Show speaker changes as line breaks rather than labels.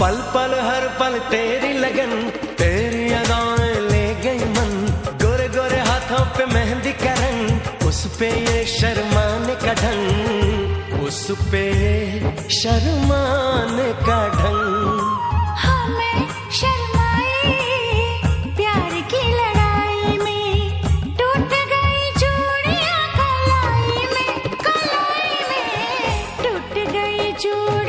पल पल हर पल तेरी लगन, तेरी अदाएं ले गई मन। गोरे गोरे हाथों पे मेहंदी का रंग, उस पे ये शर्माने का ढंग, उस पे ये शर्माने का ढंग।
हाँ मैं शर्माई प्यार की लड़ाई में, टूट गई चूड़ियां कलाई में, कलाई में टूट गई चूड़ियां।